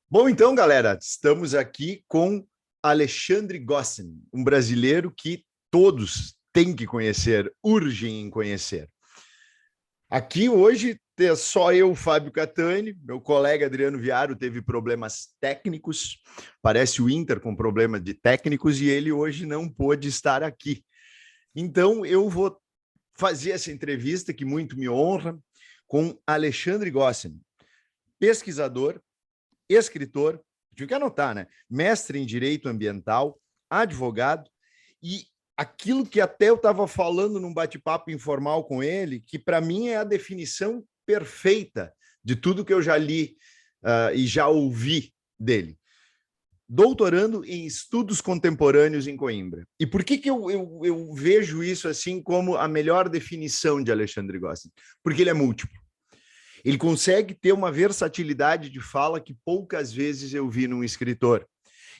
Bom, então, galera, estamos aqui com Alexandre Gossen, um brasileiro que todos têm que conhecer, urgem em conhecer. Aqui hoje é só eu, Fábio Catani, meu colega Adriano Viaro teve problemas técnicos, parece o Inter com problema de técnicos, e ele hoje não pôde estar aqui. Então, eu vou fazer essa entrevista, que muito me honra, com Alexandre Gossen, pesquisador, escritor, tive que anotar, né? Mestre em Direito Ambiental, advogado, e aquilo que até eu estava falando num bate-papo informal com ele, que para mim é a definição perfeita de tudo que eu já li e já ouvi dele. Doutorando em Estudos Contemporâneos em Coimbra. E por que eu vejo isso assim como a melhor definição de Alexandre Gossen? Porque ele é múltiplo. Ele consegue ter uma versatilidade de fala que poucas vezes eu vi num escritor.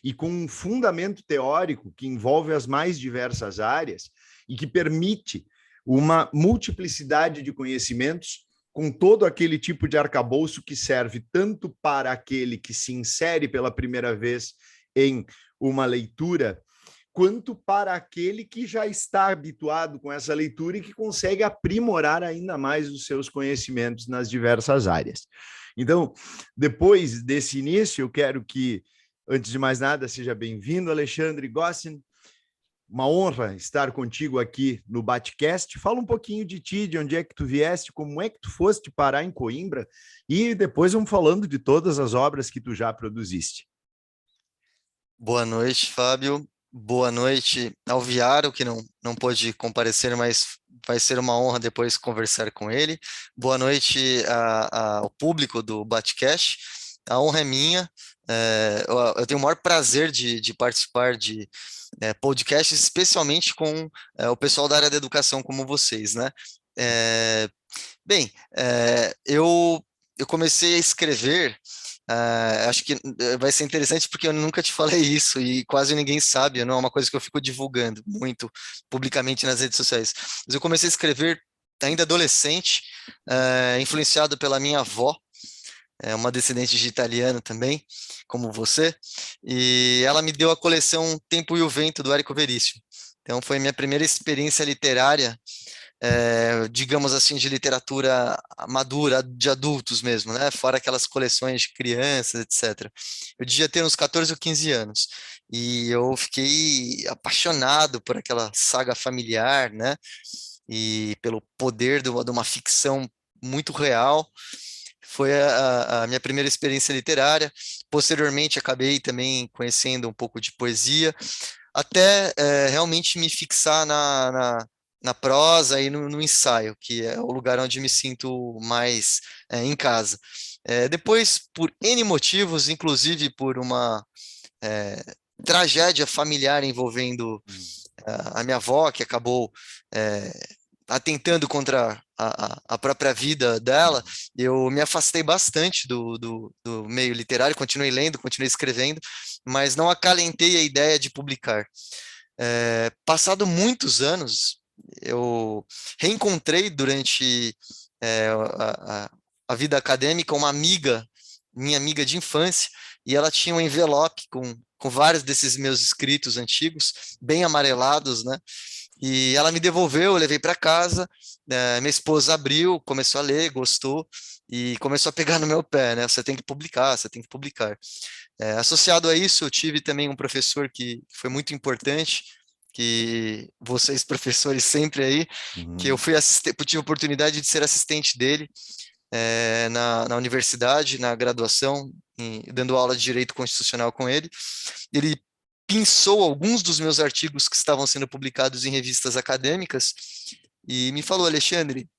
E com um fundamento teórico que envolve as mais diversas áreas e que permite uma multiplicidade de conhecimentos com todo aquele tipo de arcabouço que serve tanto para aquele que se insere pela primeira vez em uma leitura, quanto para aquele que já está habituado com essa leitura e que consegue aprimorar ainda mais os seus conhecimentos nas diversas áreas. Então, depois desse início, eu quero que, antes de mais nada, seja bem-vindo, Alexandre Gossen. Uma honra estar contigo aqui no Batcast. Fala um pouquinho de ti, de onde é que tu vieste, como é que tu foste parar em Coimbra, e depois vamos falando de todas as obras que tu já produziste. Boa noite, Fábio. Boa noite ao Viaro, que não pôde comparecer, mas vai ser uma honra depois conversar com ele. Boa noite ao público do Batcast. A honra é minha. Eu tenho o maior prazer de participar de podcasts, especialmente com o pessoal da área da educação como vocês, né? Eu comecei a escrever. Acho que vai ser interessante porque eu nunca te falei isso e quase ninguém sabe, não é uma coisa que eu fico divulgando muito publicamente nas redes sociais. Mas eu comecei a escrever ainda adolescente, influenciado pela minha avó, uma descendente de italiano também, como você, e ela me deu a coleção Tempo e o Vento, do Érico Veríssimo. Então foi minha primeira experiência literária, digamos assim, de literatura madura, de adultos mesmo, né? Fora aquelas coleções de crianças, etc. Eu devia ter uns 14 ou 15 anos, e eu fiquei apaixonado por aquela saga familiar, né? E pelo poder de uma ficção muito real. Foi a minha primeira experiência literária. Posteriormente, acabei também conhecendo um pouco de poesia, até realmente me fixar na prosa e no ensaio, que é o lugar onde me sinto mais em casa. Depois, por N motivos, inclusive por uma tragédia familiar envolvendo a minha avó, que acabou atentando contra a própria vida dela, eu me afastei bastante do meio literário, continuei lendo, continuei escrevendo, mas não acalentei a ideia de publicar. Passado muitos anos, eu reencontrei durante a vida acadêmica uma amiga, minha amiga de infância, e ela tinha um envelope com vários desses meus escritos antigos, bem amarelados, né? E ela me devolveu, eu levei para casa, minha esposa abriu, começou a ler, gostou, e começou a pegar no meu pé, né? Você tem que publicar, você tem que publicar. Associado a isso, eu tive também um professor que foi muito importante, que vocês professores sempre aí, que eu tive a oportunidade de ser assistente dele na universidade, na graduação, dando aula de Direito Constitucional com ele. Ele pinçou alguns dos meus artigos que estavam sendo publicados em revistas acadêmicas e me falou: Alexandre,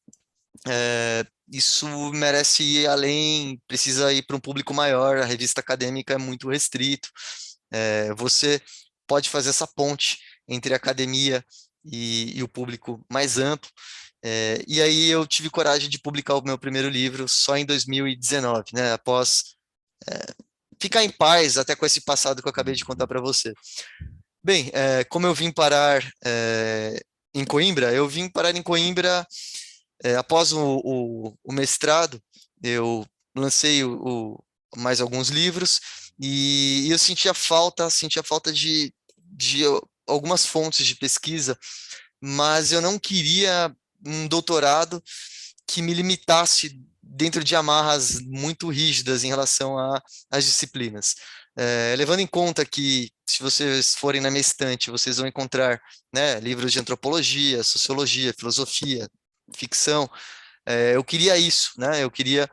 isso merece ir além, precisa ir para um público maior, a revista acadêmica é muito restrito, você pode fazer essa ponte entre a academia e o público mais amplo. E aí eu tive coragem de publicar o meu primeiro livro só em 2019, né, após ficar em paz até com esse passado que eu acabei de contar para você. Bem, como eu vim parar em Coimbra, após o mestrado, eu lancei mais alguns livros e eu sentia falta de algumas fontes de pesquisa, mas eu não queria um doutorado que me limitasse dentro de amarras muito rígidas em relação às disciplinas. Levando em conta que, se vocês forem na minha estante, vocês vão encontrar, né, livros de antropologia, sociologia, filosofia, ficção. Eu queria isso, né? Eu queria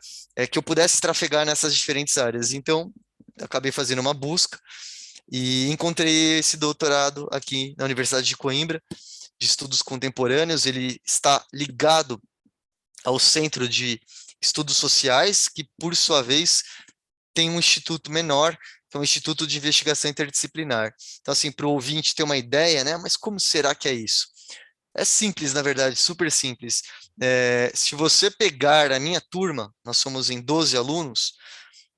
que eu pudesse trafegar nessas diferentes áreas. Então, eu acabei fazendo uma busca e encontrei esse doutorado aqui na Universidade de Coimbra, de Estudos Contemporâneos. Ele está ligado ao Centro de Estudos Sociais, que, por sua vez, tem um instituto menor, que é um Instituto de Investigação Interdisciplinar. Então, assim, para o ouvinte ter uma ideia, né? Mas como será que é isso? É simples, na verdade, super simples. Se você pegar a minha turma, nós somos em 12 alunos,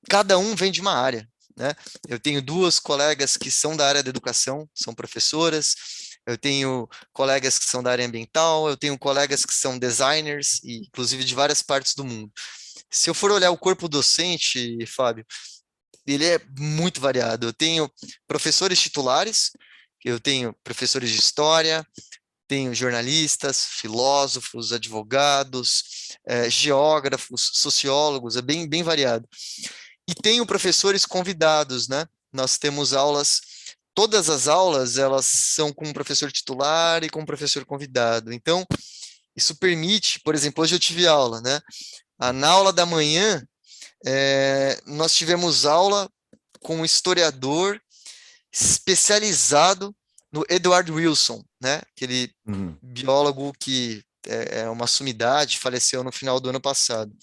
cada um vem de uma área, né? Eu tenho duas colegas que são da área da educação, são professoras, eu tenho colegas que são da área ambiental, eu tenho colegas que são designers, e inclusive de várias partes do mundo. Se eu for olhar o corpo docente, Fábio, ele é muito variado. Eu tenho professores titulares, eu tenho professores de história, tenho jornalistas, filósofos, advogados, geógrafos, sociólogos, é bem, bem variado. E tenho professores convidados, né? Nós temos aulas, todas as aulas, elas são com um professor titular e com um professor convidado. Então, isso permite, por exemplo, hoje eu tive aula, né? Na aula da manhã, nós tivemos aula com um historiador especializado no Edward Wilson, né? Aquele biólogo que é uma sumidade, faleceu no final do ano passado.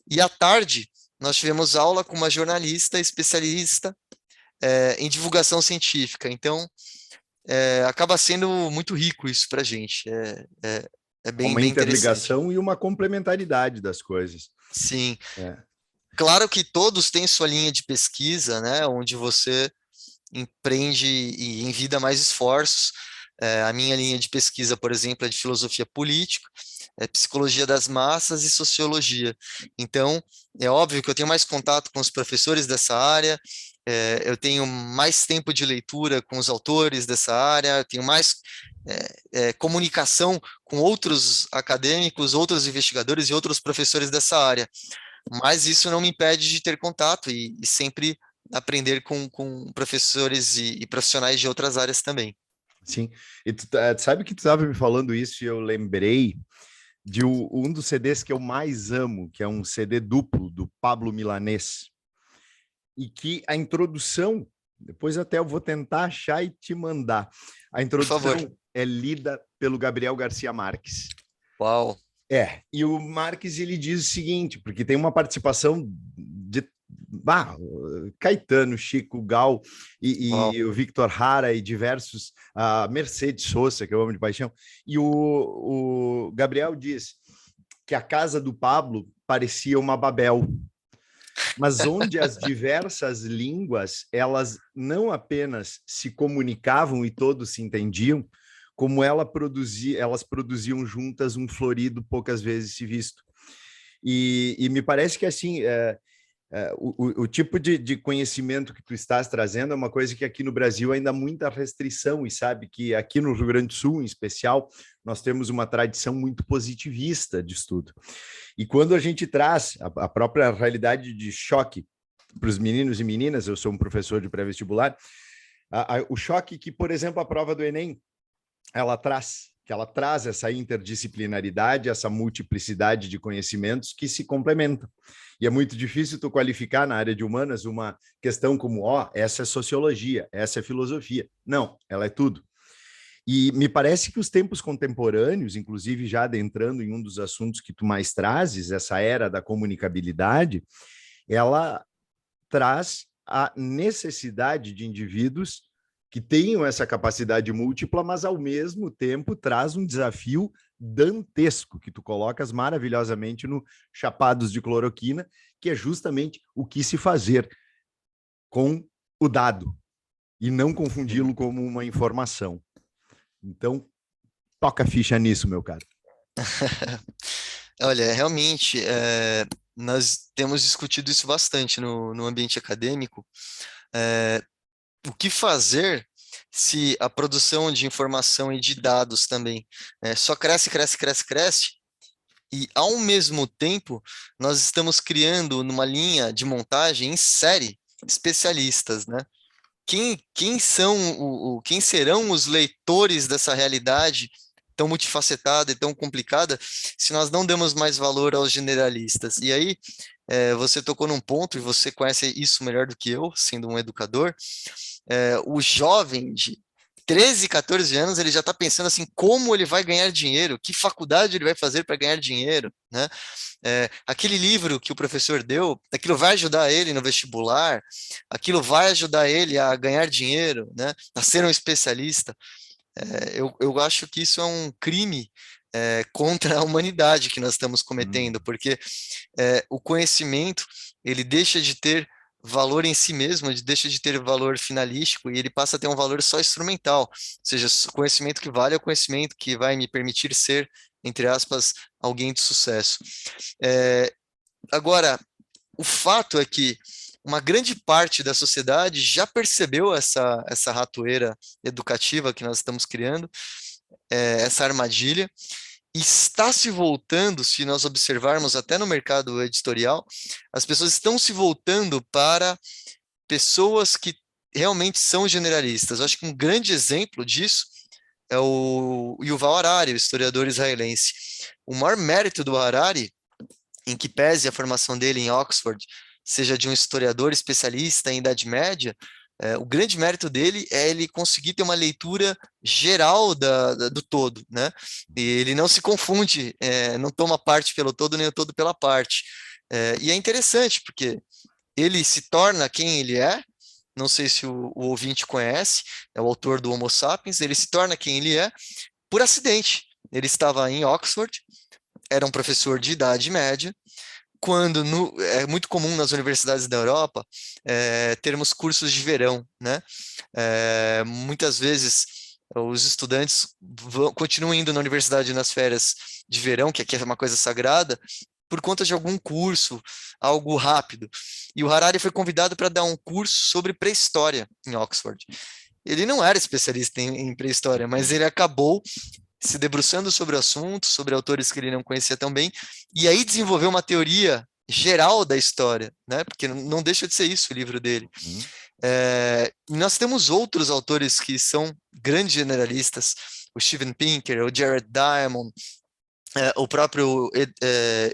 E à tarde, nós tivemos aula com uma jornalista especialista em divulgação científica. Então, acaba sendo muito rico isso para a gente. É bem, Uma bem interessante. interligação e uma complementaridade das coisas. Sim. É. Claro que todos têm sua linha de pesquisa, né? Onde você empreende e envida mais esforços. A minha linha de pesquisa, por exemplo, é de filosofia política, psicologia das massas e sociologia. Então, é óbvio que eu tenho mais contato com os professores dessa área, eu tenho mais tempo de leitura com os autores dessa área, eu tenho mais comunicação com outros acadêmicos, outros investigadores e outros professores dessa área. Mas isso não me impede de ter contato e sempre aprender com professores e profissionais de outras áreas também. Sim. E tu sabe que tu estava me falando isso e eu lembrei de um dos CDs que eu mais amo, que é um CD duplo do Pablo Milanés, e que a introdução, depois até eu vou tentar achar e te mandar. A Por favor. introdução é lida pelo Gabriel Garcia Marques. Uau. E o Marques ele diz o seguinte, porque tem uma participação de Caetano, Chico, Gal e o Victor Hara e diversos, a Mercedes Sosa, que eu amo de paixão, e o Gabriel diz que a casa do Pablo parecia uma Babel, mas onde as diversas línguas, elas não apenas se comunicavam e todos se entendiam, como elas produziam juntas um florido poucas vezes se visto. E me parece que assim, o tipo de conhecimento que tu estás trazendo é uma coisa que aqui no Brasil ainda há muita restrição, e sabe que aqui no Rio Grande do Sul, em especial, nós temos uma tradição muito positivista de estudo. E quando a gente traz a própria realidade de choque para os meninos e meninas, eu sou um professor de pré-vestibular, o choque que, por exemplo, a prova do Enem, ela traz essa interdisciplinaridade, essa multiplicidade de conhecimentos que se complementam. E é muito difícil tu qualificar na área de humanas uma questão como, essa é sociologia, essa é filosofia. Não, ela é tudo. E me parece que os tempos contemporâneos, inclusive já adentrando em um dos assuntos que tu mais trazes, essa era da comunicabilidade, ela traz a necessidade de indivíduos que tenham essa capacidade múltipla, mas ao mesmo tempo traz um desafio dantesco, que tu colocas maravilhosamente no Chapados de Cloroquina, que é justamente o que se fazer com o dado e não confundi-lo como uma informação. Então, toca a ficha nisso, meu caro. Olha, realmente, nós temos discutido isso bastante no ambiente acadêmico. É, o que fazer se a produção de informação e de dados também só cresce, cresce, cresce, cresce, e ao mesmo tempo nós estamos criando numa linha de montagem em série especialistas, né? Quem são quem serão os leitores dessa realidade tão multifacetada e tão complicada se nós não damos mais valor aos generalistas? E aí, você tocou num ponto, e você conhece isso melhor do que eu, sendo um educador, o jovem de 13, 14 anos, ele já está pensando assim, como ele vai ganhar dinheiro, que faculdade ele vai fazer para ganhar dinheiro, né? Aquele livro que o professor deu, aquilo vai ajudar ele no vestibular, aquilo vai ajudar ele a ganhar dinheiro, né? A ser um especialista. Eu acho que isso é um crime contra a humanidade que nós estamos Hum. cometendo, porque o conhecimento ele deixa de ter valor em si mesmo, ele deixa de ter valor finalístico e ele passa a ter um valor só instrumental, ou seja, o conhecimento que vale é o conhecimento que vai me permitir ser, entre aspas, alguém de sucesso. É, agora, o fato é que uma grande parte da sociedade já percebeu essa ratoeira educativa que nós estamos criando, essa armadilha, está se voltando, se nós observarmos até no mercado editorial, as pessoas estão se voltando para pessoas que realmente são generalistas. Eu acho que um grande exemplo disso é o Yuval Harari, o historiador israelense. O maior mérito do Harari, em que pese a formação dele em Oxford, seja de um historiador especialista em Idade Média, o grande mérito dele é ele conseguir ter uma leitura geral do todo, né? E ele não se confunde, não toma parte pelo todo, nem o todo pela parte. E é interessante, porque ele se torna quem ele é, não sei se o ouvinte conhece, é o autor do Homo Sapiens, ele se torna quem ele é por acidente. Ele estava em Oxford, era um professor de Idade Média, quando é muito comum nas universidades da Europa termos cursos de verão, né? Muitas vezes os estudantes continuam indo na universidade nas férias de verão, que aqui é uma coisa sagrada, por conta de algum curso, algo rápido. E o Harari foi convidado para dar um curso sobre pré-história em Oxford. Ele não era especialista em pré-história, mas ele acabou se debruçando sobre o assunto, sobre autores que ele não conhecia tão bem, e aí desenvolveu uma teoria geral da história, né? Porque não deixa de ser isso o livro dele. Hum. Nós temos outros autores que são grandes generalistas, o Steven Pinker, o Jared Diamond, o próprio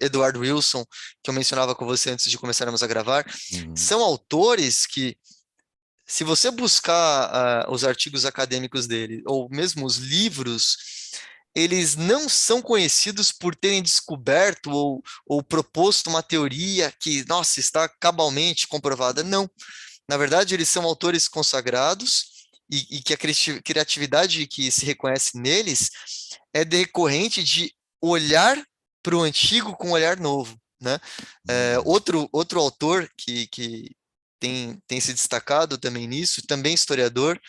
Edward Wilson, que eu mencionava com você antes de começarmos a gravar, Uhum. são autores que, se você buscar os artigos acadêmicos dele, ou mesmo os livros, eles não são conhecidos por terem descoberto ou proposto uma teoria que, nossa, está cabalmente comprovada. Não. Na verdade, eles são autores consagrados e que a criatividade que se reconhece neles é decorrente de olhar para o antigo com um olhar novo, né? Uhum. Outro autor que tem se destacado também nisso, também historiador,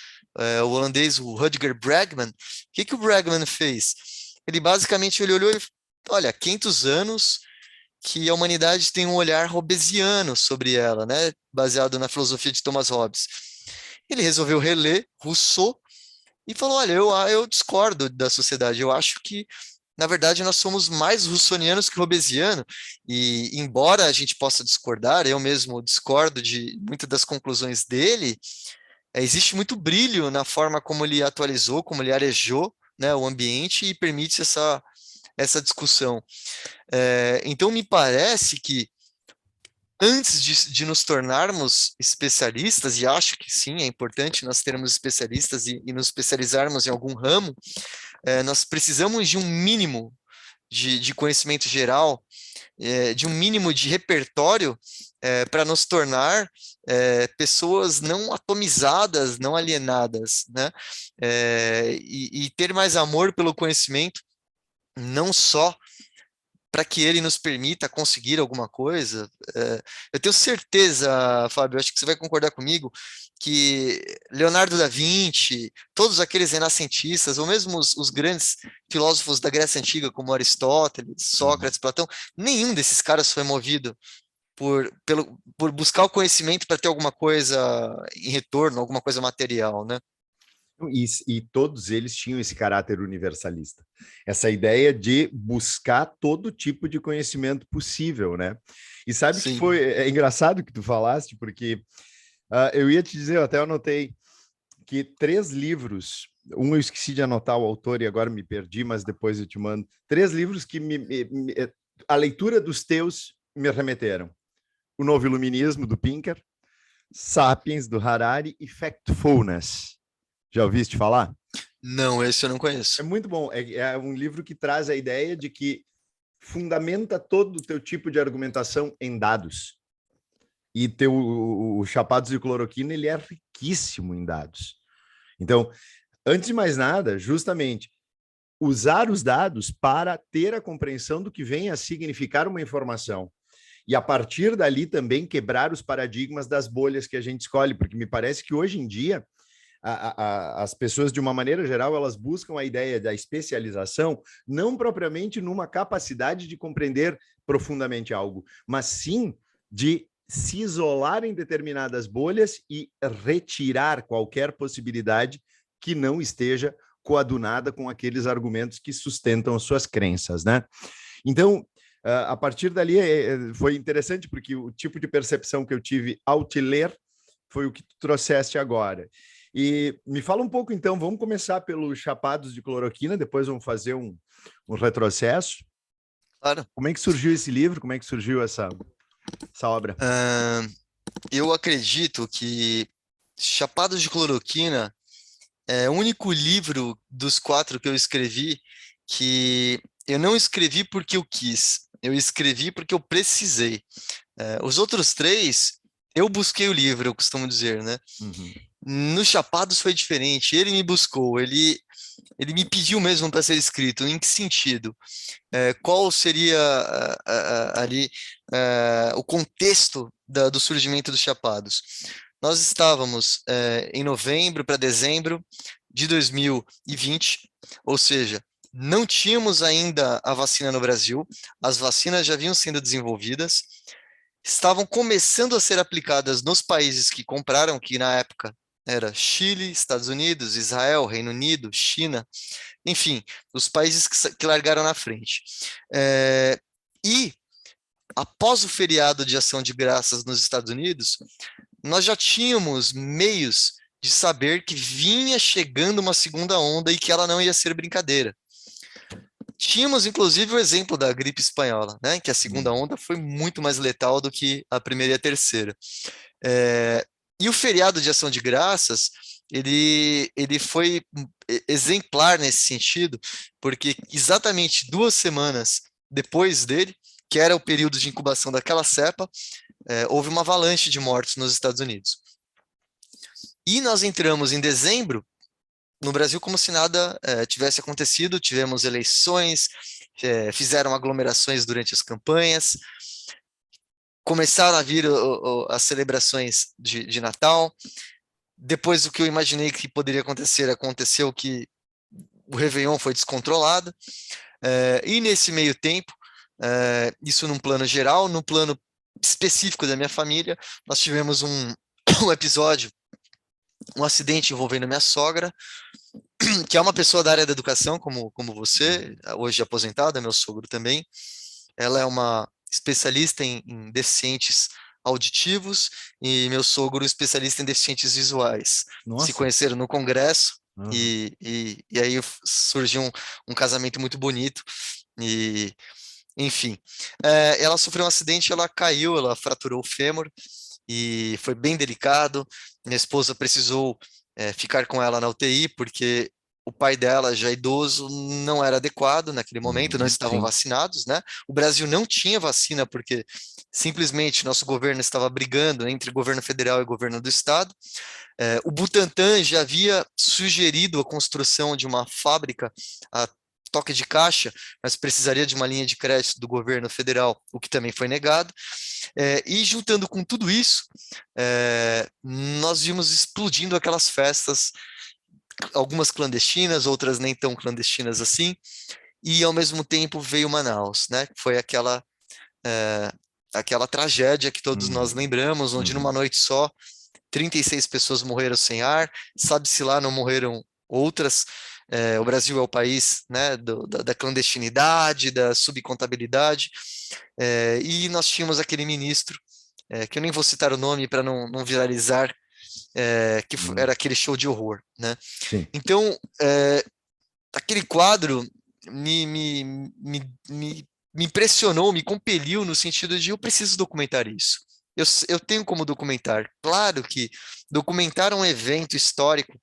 o holandês, o Rutger Bregman. O que o Bregman fez? Ele basicamente ele olhou e olha, 500 anos que a humanidade tem um olhar hobbesiano sobre ela, né? Baseado na filosofia de Thomas Hobbes. Ele resolveu reler Rousseau e falou: olha, eu discordo da sociedade, eu acho que na verdade, nós somos mais russonianos que hobbesianos, e embora a gente possa discordar, eu mesmo discordo de muitas das conclusões dele, existe muito brilho na forma como ele atualizou, como ele arejou, né, o ambiente e permite essa discussão. Então, me parece que antes de nos tornarmos especialistas, e acho que sim, é importante nós termos especialistas e nos especializarmos em algum ramo, nós precisamos de um mínimo de conhecimento geral, de um mínimo de repertório para nos tornar pessoas não atomizadas, não alienadas, né? E ter mais amor pelo conhecimento, não só para que ele nos permita conseguir alguma coisa. Eu tenho certeza, Fábio, acho que você vai concordar comigo, que Leonardo da Vinci, todos aqueles renascentistas, ou mesmo os grandes filósofos da Grécia Antiga, como Aristóteles, Uhum. Sócrates, Platão, nenhum desses caras foi movido por buscar o conhecimento para ter alguma coisa em retorno, alguma coisa material, né? E todos eles tinham esse caráter universalista, essa ideia de buscar todo tipo de conhecimento possível, né? E sabe que Sim. é engraçado que tu falaste, porque eu ia te dizer, eu até anotei que 3 livros, um eu esqueci de anotar o autor e agora me perdi, mas depois eu te mando, 3 livros que a leitura dos teus me remeteram. O Novo Iluminismo, do Pinker, Sapiens, do Harari e Factfulness. Já ouviste falar? Não, esse eu não É conheço. muito bom. É um livro que traz a ideia de que fundamenta todo o teu tipo de argumentação em dados. E o Chapados de Cloroquina, ele é riquíssimo em dados. Então, antes de mais nada, justamente, usar os dados para ter a compreensão do que vem a significar uma informação. E a partir dali também quebrar os paradigmas das bolhas que a gente escolhe, porque me parece que hoje em dia as pessoas, de uma maneira geral, elas buscam a ideia da especialização, não propriamente numa capacidade de compreender profundamente algo, mas sim de se isolar em determinadas bolhas e retirar qualquer possibilidade que não esteja coadunada com aqueles argumentos que sustentam suas crenças, né? Então, a partir dali foi interessante, porque o tipo de percepção que eu tive ao te ler foi o que tu trouxeste agora. E me fala um pouco, então, vamos começar pelos Chapados de Cloroquina, depois vamos fazer um retrocesso. Claro. Como é que surgiu esse livro? Como é que surgiu essa obra? Ahn, eu acredito que Chapados de Cloroquina é o único livro dos 4 que eu escrevi que eu não escrevi porque eu quis, eu escrevi porque eu precisei. Os outros 3, eu busquei o livro, eu costumo dizer, né? Uhum. No Chapados foi diferente, ele me buscou, ele me pediu mesmo para ser escrito. Em que sentido? Qual seria ali o contexto do surgimento dos Chapados? Nós estávamos em novembro para dezembro de 2020, ou seja, não tínhamos ainda a vacina no Brasil, as vacinas já vinham sendo desenvolvidas, estavam começando a ser aplicadas nos países que compraram, que na época era Chile, Estados Unidos, Israel, Reino Unido, China, enfim, os países que largaram na frente. E após o feriado de Ação de Graças nos Estados Unidos, nós já tínhamos meios de saber que vinha chegando uma segunda onda e que ela não ia ser brincadeira. Tínhamos, inclusive, o exemplo da gripe espanhola, né, que a segunda Uhum. onda foi muito mais letal do que a primeira e a terceira. É, e o feriado de Ação de Graças, ele foi exemplar nesse sentido, porque exatamente 2 semanas depois dele, que era o período de incubação daquela cepa, houve uma avalanche de mortes nos Estados Unidos. E nós entramos em dezembro no Brasil como se nada tivesse acontecido, tivemos eleições, fizeram aglomerações durante as campanhas, começaram a vir as celebrações de Natal. Depois do que eu imaginei que poderia acontecer, aconteceu que o Réveillon foi descontrolado. E nesse meio tempo, isso num plano geral, no plano específico da minha família, nós tivemos um episódio, um acidente envolvendo minha sogra, que é uma pessoa da área da educação, como você, hoje aposentada, meu sogro também. Ela é uma especialista em deficientes auditivos e meu sogro especialista em deficientes visuais. Se Nossa. conheceram no congresso Uhum. e aí surgiu um casamento muito bonito e enfim. Ela sofreu um acidente, ela caiu, ela fraturou o fêmur e foi bem delicado. Minha esposa precisou ficar com ela na UTI porque o pai dela, já idoso, não era adequado naquele momento, não Uhum. estavam Sim. vacinados, né? O Brasil não tinha vacina porque simplesmente nosso governo estava brigando entre governo federal e governo do estado. O Butantan já havia sugerido a construção de uma fábrica há toque de caixa, mas precisaria de uma linha de crédito do governo federal, o que também foi negado. E juntando com tudo isso, nós vimos explodindo aquelas festas, algumas clandestinas, outras nem tão clandestinas assim, e ao mesmo tempo veio Manaus, né? Foi aquela tragédia que todos nós lembramos, onde numa noite só 36 pessoas morreram sem ar, sabe-se lá, não morreram outras. O Brasil é o país, né, da clandestinidade, da subcontabilidade, e nós tínhamos aquele ministro, que eu nem vou citar o nome para não viralizar, era aquele show de horror, né? Sim. Então, aquele quadro me impressionou, me compeliu no sentido de eu preciso documentar isso. Eu tenho como documentar. Claro que documentar um evento histórico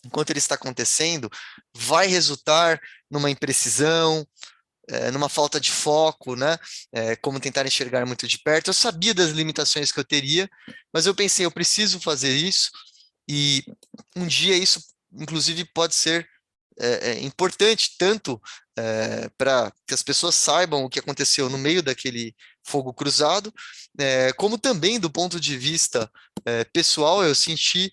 enquanto ele está acontecendo vai resultar numa imprecisão, numa falta de foco, né? Como tentar enxergar muito de perto. Eu sabia das limitações que eu teria, mas eu pensei, eu preciso fazer isso, e um dia isso, inclusive, pode ser importante, tanto para que as pessoas saibam o que aconteceu no meio daquele fogo cruzado, como também do ponto de vista pessoal, eu senti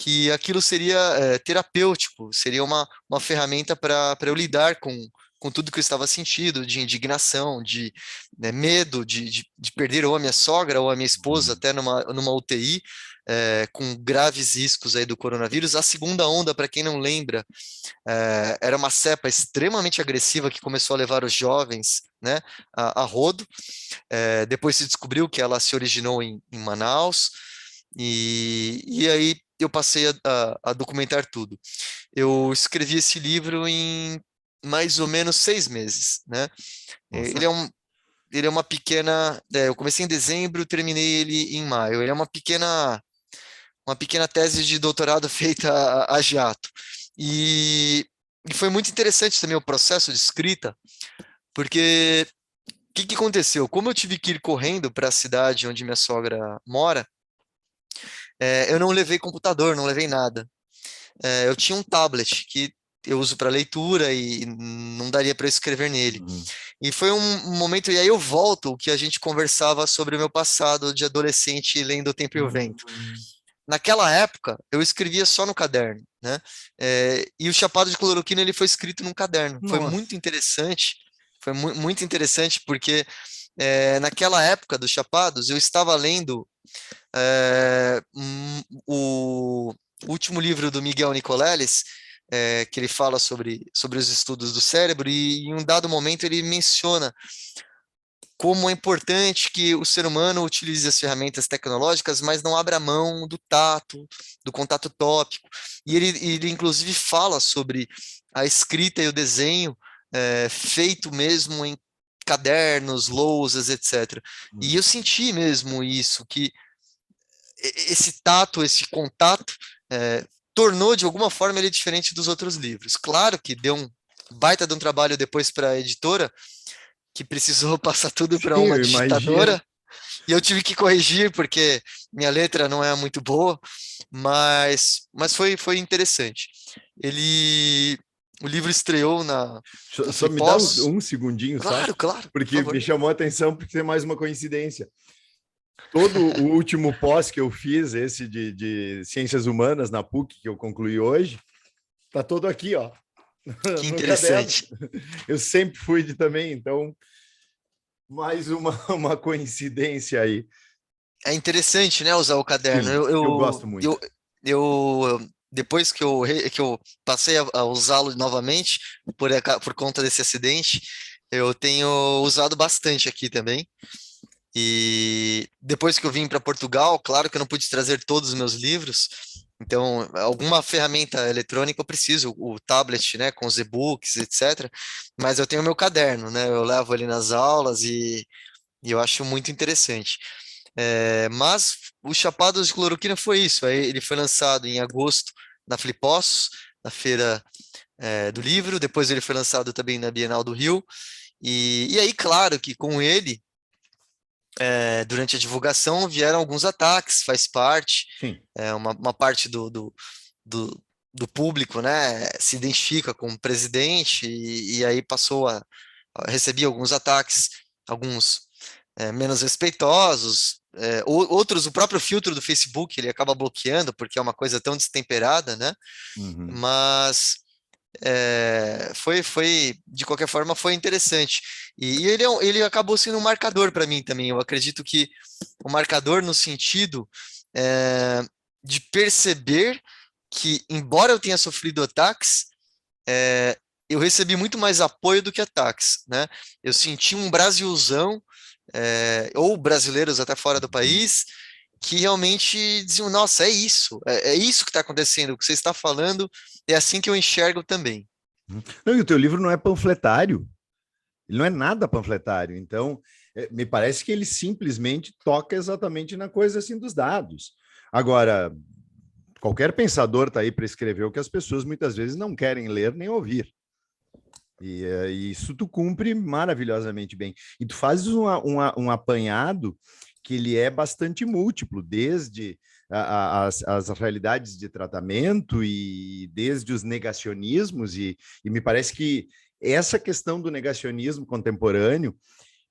que aquilo seria terapêutico, seria uma ferramenta para eu lidar com tudo que eu estava sentindo, de indignação, de medo de perder ou a minha sogra ou a minha esposa até numa UTI, com graves riscos aí do coronavírus. A segunda onda, para quem não lembra, era uma cepa extremamente agressiva que começou a levar os jovens, né, a rodo. Depois se descobriu que ela se originou em Manaus, e aí eu passei a documentar tudo. Eu escrevi esse livro em mais ou menos 6 meses, né? Ele é uma pequena. Eu comecei em dezembro, terminei ele em maio. Ele é uma pequena tese de doutorado feita a jato. E foi muito interessante também o processo de escrita, porque o que aconteceu? Como eu tive que ir correndo para a cidade onde minha sogra mora, eu não levei computador, não levei nada. Eu tinha um tablet que eu uso para leitura e não daria para escrever nele. E foi um momento, e aí eu volto o que a gente conversava sobre o meu passado de adolescente lendo O Tempo e o Vento. Naquela época, eu escrevia só no caderno, né? E o Chapado de Cloroquina ele foi escrito num caderno. Foi muito interessante, foi muito interessante porque naquela época dos Chapados eu estava lendo o último livro do Miguel Nicoleles, que ele fala sobre os estudos do cérebro, e em um dado momento ele menciona como é importante que o ser humano utilize as ferramentas tecnológicas, mas não abra mão do tato, do contato tópico. E ele inclusive fala sobre a escrita e o desenho feito mesmo em cadernos, lousas, etc. E eu senti mesmo isso, que esse tato, esse contato, tornou de alguma forma ele diferente dos outros livros. Claro que deu um baita de um trabalho depois para a editora, que precisou passar tudo para uma eu imagino. digitadora, e eu tive que corrigir porque minha letra não é muito boa, mas foi interessante. O livro estreou na Só me dá Flipos. um segundinho só, Claro, claro, por porque me favor. chamou a atenção porque tem mais uma coincidência. Todo o último pós que eu fiz, esse de Ciências Humanas na PUC, que eu concluí hoje, tá todo aqui, ó, Que no caderno. interessante. Eu sempre fui de também, então, mais uma coincidência aí. É interessante, né, usar o caderno. Sim, eu gosto muito. Depois que eu passei a usá-lo novamente, por conta desse acidente, eu tenho usado bastante aqui também. E depois que eu vim para Portugal, claro que eu não pude trazer todos os meus livros, então alguma ferramenta eletrônica eu preciso, o tablet, né, com os e-books, etc. Mas eu tenho o meu caderno, né, eu levo ele nas aulas e eu acho muito interessante. Mas o Chapados de Cloroquina foi isso. Aí ele foi lançado em agosto na Flipos, na feira do livro. Depois ele foi lançado também na Bienal do Rio. E aí, claro que com ele, durante a divulgação, vieram alguns ataques, faz parte. Sim. Uma parte do do público, né, se identifica com o presidente e aí passou a receber alguns ataques, alguns menos respeitosos, outros, o próprio filtro do Facebook, ele acaba bloqueando, porque é uma coisa tão destemperada, né, Uhum. mas de qualquer forma, foi interessante. E ele acabou sendo um marcador para mim também. Eu acredito que o marcador no sentido é, de perceber que, embora eu tenha sofrido ataques, eu recebi muito mais apoio do que ataques, né? Eu senti um Brasilzão, ou brasileiros até fora do Uhum. país, que realmente diziam, nossa, é isso que está acontecendo, o que você está falando, é assim que eu enxergo também. Não, e o teu livro não é panfletário, ele não é nada panfletário, então me parece que ele simplesmente toca exatamente na coisa assim dos dados. Agora, qualquer pensador está aí para escrever o que as pessoas muitas vezes não querem ler nem ouvir. E isso tu cumpre maravilhosamente bem. E tu fazes um apanhado que ele é bastante múltiplo, desde as realidades de tratamento e desde os negacionismos, e me parece que essa questão do negacionismo contemporâneo,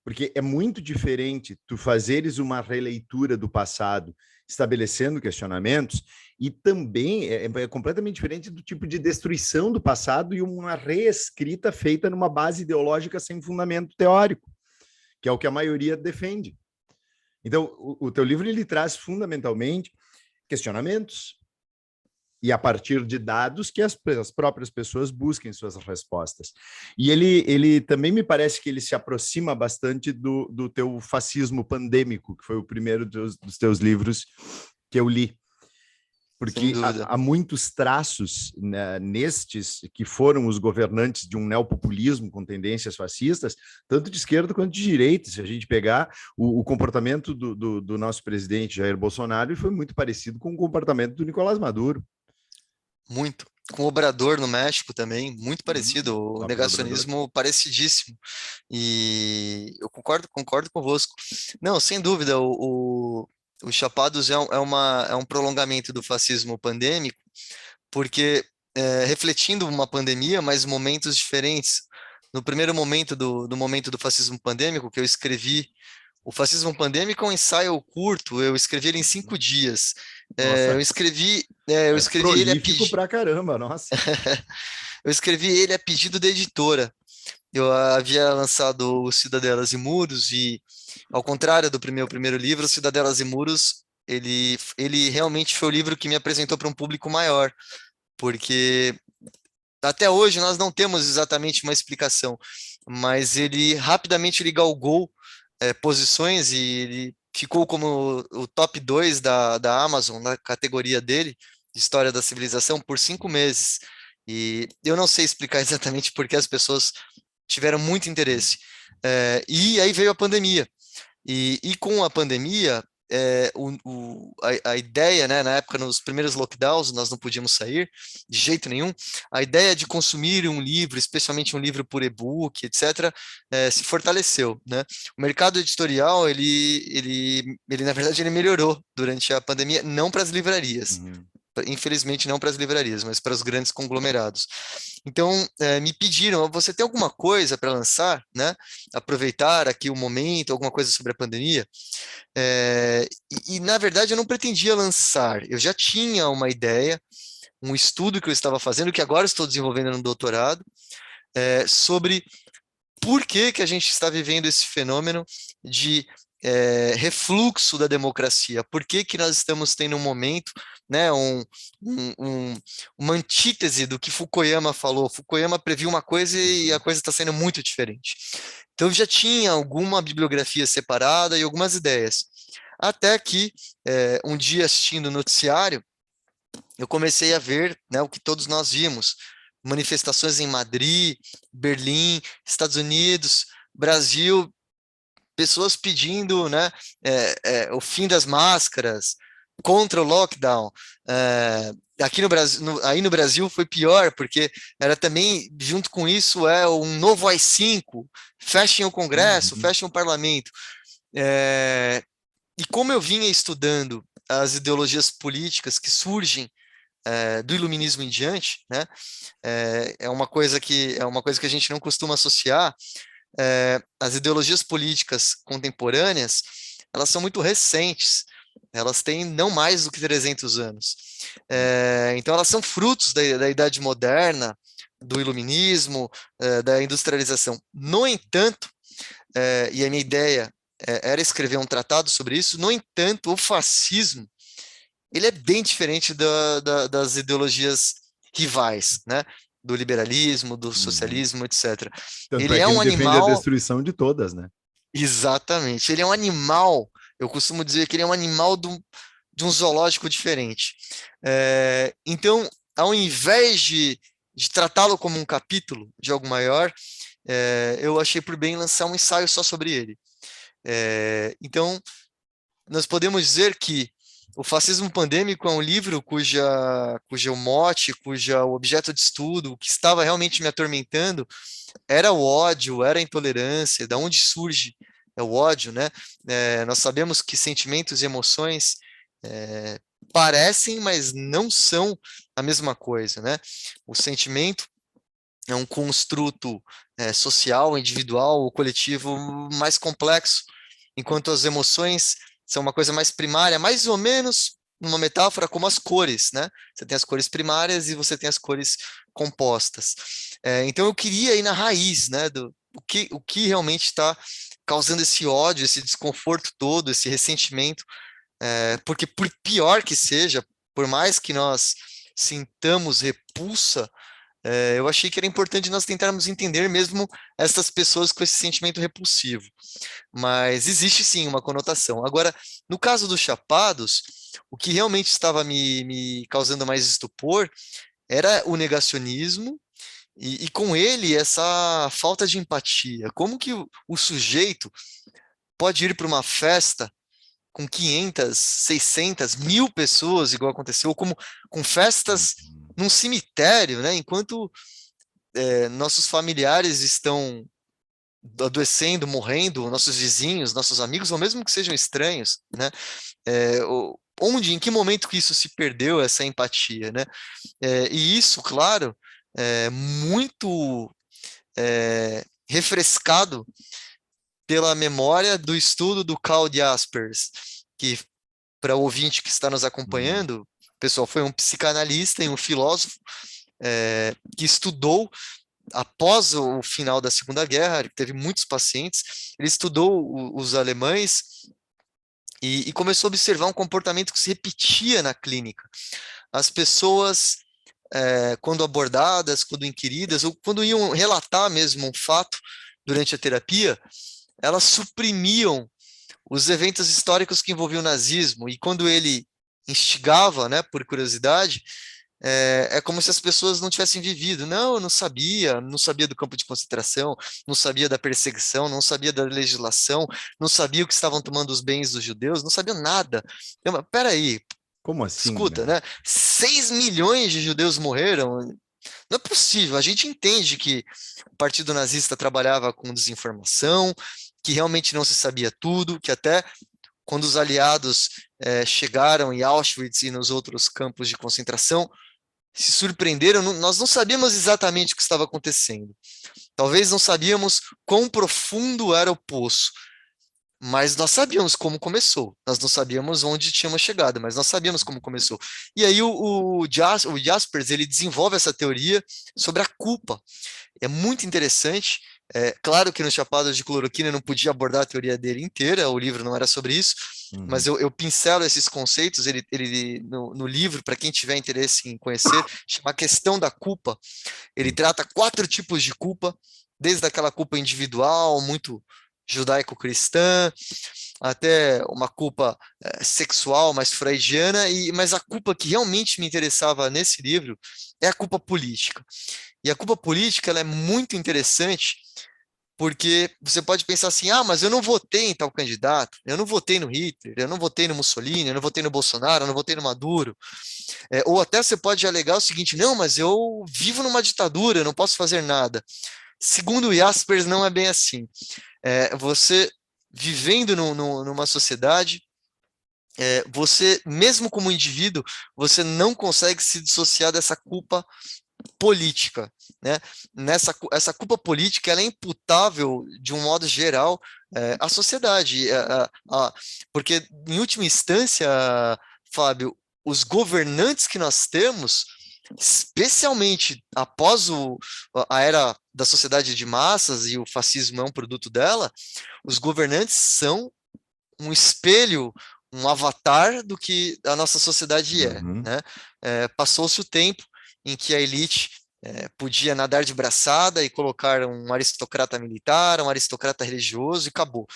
porque é muito diferente tu fazeres uma releitura do passado, estabelecendo questionamentos, e também é completamente diferente do tipo de destruição do passado e uma reescrita feita numa base ideológica sem fundamento teórico, que é o que a maioria defende. Então, o teu livro ele traz fundamentalmente questionamentos, e a partir de dados que as próprias pessoas busquem suas respostas. E ele também me parece que ele se aproxima bastante do teu fascismo pandêmico, que foi o primeiro dos teus livros que eu li. Sem Porque dúvida. há muitos traços, né, nestes que foram os governantes de um neopopulismo com tendências fascistas, tanto de esquerda quanto de direita. Se a gente pegar o comportamento do nosso presidente Jair Bolsonaro, ele foi muito parecido com o comportamento do Nicolás Maduro. Muito. Com o Obrador no México também, muito parecido, O o López Obrador. negacionismo parecidíssimo. E eu concordo convosco. Não, sem dúvida, o Chapados é um prolongamento do fascismo pandêmico, porque refletindo uma pandemia, mas momentos diferentes. No primeiro momento do momento do fascismo pandêmico, que eu escrevi, o fascismo pandêmico é um ensaio curto, eu escrevi ele em 5 dias. Nossa, Eu é escrevi ele prolífico pra caramba, nossa. eu escrevi ele a pedido da editora. Eu havia lançado o Cidadelas e Muros e, ao contrário do meu primeiro livro, o Cidadelas e Muros, ele realmente foi o livro que me apresentou para um público maior, porque até hoje nós não temos exatamente uma explicação, mas ele rapidamente ele galgou posições e ele ficou como o top 2 da Amazon na categoria dele, de História da Civilização, por 5 meses. E eu não sei explicar exatamente porque as pessoas tiveram muito interesse. E aí veio a pandemia. E com a pandemia, a ideia, né, na época, nos primeiros lockdowns, nós não podíamos sair de jeito nenhum. A ideia de consumir um livro, especialmente um livro por e-book, etc., se fortaleceu, né? O mercado editorial, ele na verdade, ele melhorou durante a pandemia, não para as livrarias. Uhum. Infelizmente, não para as livrarias, mas para os grandes conglomerados. Então, me pediram, você tem alguma coisa para lançar, né? Aproveitar aqui o momento, alguma coisa sobre a pandemia? Na verdade, eu não pretendia lançar, eu já tinha uma ideia, um estudo que eu estava fazendo, que agora estou desenvolvendo no doutorado, sobre por que que a gente está vivendo esse fenômeno de refluxo da democracia, por que que nós estamos tendo um momento, né, um, um, uma antítese do que Fukuyama falou. Fukuyama previu uma coisa e a Uhum. coisa está sendo muito diferente. Então, eu já tinha alguma bibliografia separada e algumas ideias. Até que, um dia assistindo o noticiário, eu comecei a ver, né, o que todos nós vimos: manifestações em Madrid, Berlim, Estados Unidos, Brasil, pessoas pedindo, né, o fim das máscaras, contra o lockdown. Aqui no Brasil, aí no Brasil foi pior, porque era também, junto com isso, um novo AI-5, fechem o Congresso, Uhum. fechem o Parlamento. E como eu vinha estudando as ideologias políticas que surgem do iluminismo em diante, né? É uma coisa que a gente não costuma associar. As ideologias políticas contemporâneas, elas são muito recentes, elas têm não mais do que 300 anos. Então, elas são frutos da Idade Moderna, do iluminismo, da industrialização. No entanto, e a minha ideia era escrever um tratado sobre isso, no entanto, o fascismo, ele é bem diferente das ideologias rivais, né? Do liberalismo, do Uhum. socialismo, etc. Tanto Ele é é que ele um defende a animal, destruição de todas, né? exatamente, ele é um animal, eu costumo dizer que ele é um animal de um zoológico diferente. Então, ao invés de tratá-lo como um capítulo de algo maior, eu achei por bem lançar um ensaio só sobre ele. Então, nós podemos dizer que o Fascismo Pandêmico é um livro cuja mote, cuja objeto de estudo, o que estava realmente me atormentando, era o ódio, era a intolerância, da onde surge o ódio, né? Nós sabemos que sentimentos e emoções é, parecem, mas não são a mesma coisa, né? O sentimento é um construto social, individual ou coletivo mais complexo, enquanto as emoções são uma coisa mais primária, mais ou menos numa metáfora como as cores, né? Você tem as cores primárias e você tem as cores compostas. Então eu queria ir na raiz, né, o que realmente está causando esse ódio, esse desconforto todo, esse ressentimento, porque por pior que seja, por mais que nós sintamos repulsa, eu achei que era importante nós tentarmos entender mesmo essas pessoas com esse sentimento repulsivo. Mas existe sim uma conotação. Agora, no caso dos Chapados, o que realmente estava me causando mais estupor era o negacionismo e com ele essa falta de empatia. Como que o sujeito pode ir para uma festa com 500, 600, 1000 pessoas, igual aconteceu, ou como com festas Uhum. num cemitério, né? Enquanto nossos familiares estão adoecendo, morrendo, nossos vizinhos, nossos amigos, ou mesmo que sejam estranhos, né? Onde, em que momento que isso se perdeu, essa empatia, né? E isso, claro, é muito refrescado pela memória do estudo do Karl Jaspers, que, para o ouvinte que está nos Uhum. acompanhando, pessoal, foi um psicanalista e um filósofo que estudou após o final da Segunda Guerra, ele teve muitos pacientes, ele estudou os alemães e começou a observar um comportamento que se repetia na clínica. As pessoas, quando abordadas, quando inquiridas, ou quando iam relatar mesmo um fato durante a terapia, elas suprimiam os eventos históricos que envolviam o nazismo, e quando ele instigava, né, por curiosidade, é como se as pessoas não tivessem vivido. Não, eu não sabia do campo de concentração, não sabia da perseguição, não sabia da legislação, não sabia o que estavam tomando os bens dos judeus, não sabia nada. Peraí, Como assim, escuta, né? né? 6 milhões de judeus morreram. Não é possível. A gente entende que o Partido Nazista trabalhava com desinformação, que realmente não se sabia tudo, que até quando os aliados chegaram em Auschwitz e nos outros campos de concentração, se surpreenderam, nós não sabíamos exatamente o que estava acontecendo. Talvez não sabíamos quão profundo era o poço, mas nós sabíamos como começou. Nós não sabíamos onde tínhamos chegado, mas nós sabíamos como começou. E aí o Jaspers, ele desenvolve essa teoria sobre a culpa. É muito interessante. Claro que no Chapadas de Cloroquina eu não podia abordar a teoria dele inteira, o livro não era sobre isso, mas Uhum. eu pincelo esses conceitos. Ele no livro, para quem tiver interesse em conhecer, chama A Questão da Culpa. Ele Uhum. trata 4 tipos de culpa, desde aquela culpa individual, muito judaico-cristã, até uma culpa sexual mais freudiana, mas a culpa que realmente me interessava nesse livro é a culpa política. E a culpa política ela é muito interessante porque você pode pensar assim, ah, mas eu não votei em tal candidato, eu não votei no Hitler, eu não votei no Mussolini, eu não votei no Bolsonaro, eu não votei no Maduro. Ou até você pode alegar o seguinte, não, mas eu vivo numa ditadura, eu não posso fazer nada. Segundo o Jaspers, não é bem assim. Você vivendo numa sociedade, você, mesmo como indivíduo, você não consegue se dissociar dessa culpa política, né? Essa culpa política, ela é imputável de um modo geral à sociedade, porque em última instância, Fábio, os governantes que nós temos, especialmente após a era da sociedade de massas, e o fascismo é um produto dela, os governantes são um espelho, um avatar do que a nossa sociedade é, Uhum. né? Passou-se o tempo em que a elite podia nadar de braçada e colocar um aristocrata militar, um aristocrata religioso e acabou.